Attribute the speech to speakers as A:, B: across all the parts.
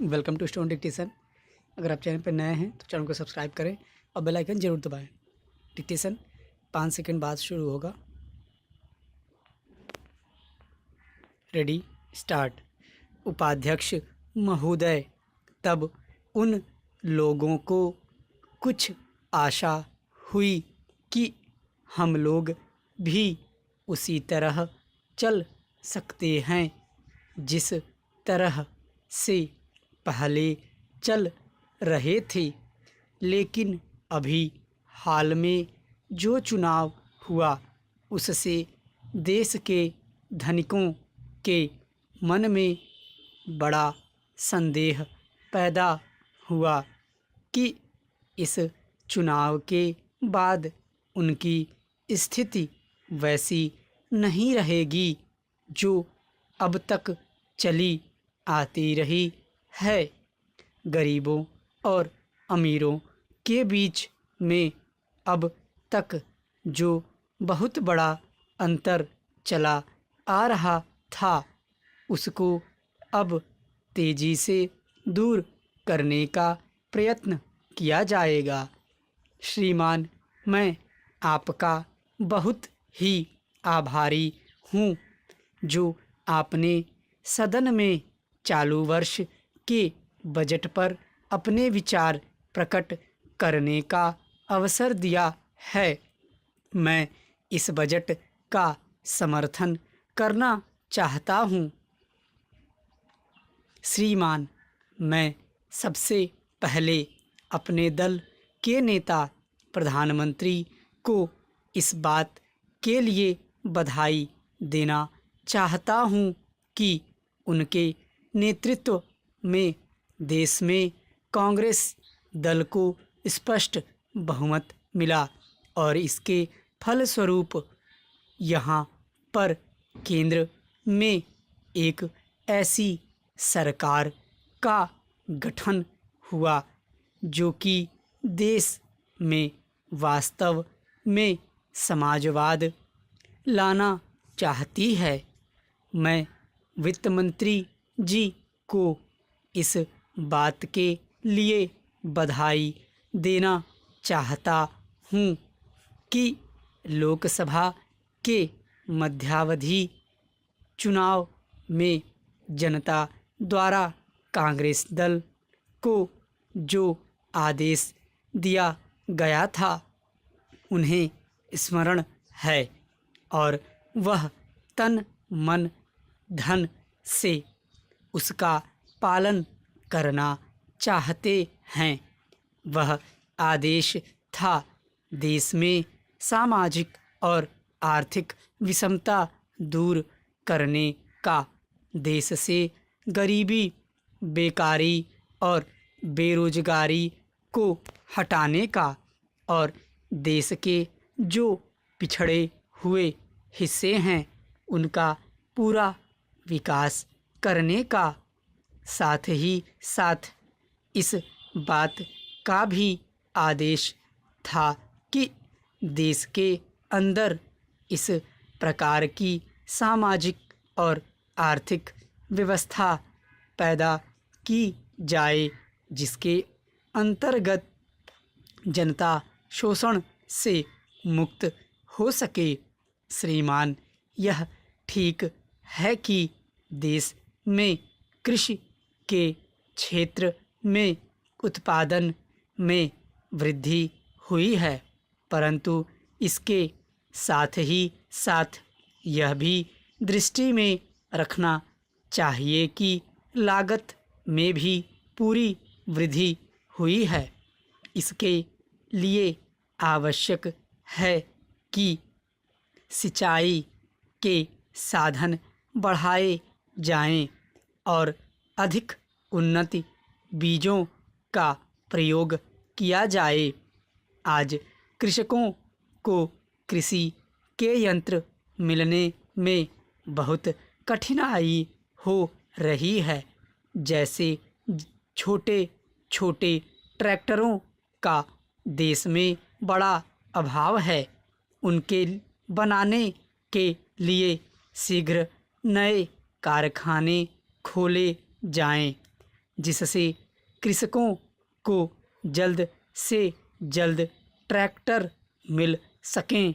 A: Welcome to stone dictation. अगर आप channel पर नए हैं तो चैनल को सब्सक्राइब करें और बेल आइकन जरूर दबाएं। डिक्टेशन 5 सेकंड बाद शुरू होगा। Ready start. उपाध्यक्ष महोदय, तब उन लोगों को कुछ आशा हुई कि हम लोग भी उसी तरह चल सकते हैं जिस तरह से पहले चल रहे थे, लेकिन अभी हाल में जो चुनाव हुआ उससे देश के धनिकों के मन में बड़ा संदेह पैदा हुआ कि इस चुनाव के बाद उनकी स्थिति वैसी नहीं रहेगी जो अब तक चली आती रही है। गरीबों और अमीरों के बीच में अब तक जो बहुत बड़ा अंतर चला आ रहा था उसको अब तेजी से दूर करने का प्रयत्न किया जाएगा। श्रीमान, मैं आपका बहुत ही आभारी हूँ जो आपने सदन में चालू वर्ष के बजट पर अपने विचार प्रकट करने का अवसर दिया है। मैं इस बजट का समर्थन करना चाहता हूँ। श्रीमान, मैं सबसे पहले अपने दल के नेता प्रधानमंत्री को इस बात के लिए बधाई देना चाहता हूँ कि उनके नेतृत्व में देश में कांग्रेस दल को स्पष्ट बहुमत मिला और इसके फलस्वरूप यहाँ पर केंद्र में एक ऐसी सरकार का गठन हुआ जो कि देश में वास्तव में समाजवाद लाना चाहती है। मैं वित्त मंत्री जी को इस बात के लिए बधाई देना चाहता हूँ कि लोकसभा के मध्यावधि चुनाव में जनता द्वारा कांग्रेस दल को जो आदेश दिया गया था उन्हें स्मरण है और वह तन मन धन से उसका पालन करना चाहते हैं। वह आदेश था देश में सामाजिक और आर्थिक विषमता दूर करने का, देश से गरीबी, बेकारी और बेरोजगारी को हटाने का और देश के जो पिछड़े हुए हिस्से हैं उनका पूरा विकास करने का, साथ ही साथ इस बात का भी आदेश था कि देश के अंदर इस प्रकार की सामाजिक और आर्थिक व्यवस्था पैदा की जाए जिसके अंतर्गत जनता शोषण से मुक्त हो सके। श्रीमान, यह ठीक है कि देश में कृषि के क्षेत्र में उत्पादन में वृद्धि हुई है, परंतु इसके साथ ही साथ यह भी दृष्टि में रखना चाहिए कि लागत में भी पूरी वृद्धि हुई है। इसके लिए आवश्यक है कि सिंचाई के साधन बढ़ाए जाएं और अधिक उन्नत बीजों का प्रयोग किया जाए। आज कृषकों को कृषि के यंत्र मिलने में बहुत कठिनाई हो रही है, जैसे छोटे छोटे ट्रैक्टरों का देश में बड़ा अभाव है। उनके बनाने के लिए शीघ्र नए कारखाने खोले जाएं। जिससे कृषकों को जल्द से जल्द ट्रैक्टर मिल सकें।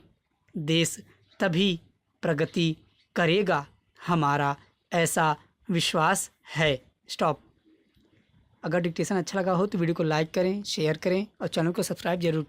A: देश तभी प्रगति करेगा, हमारा ऐसा विश्वास है। स्टॉप। अगर डिक्टेशन अच्छा लगा हो तो वीडियो को लाइक करें, शेयर करें और चैनल को सब्सक्राइब जरूर करें।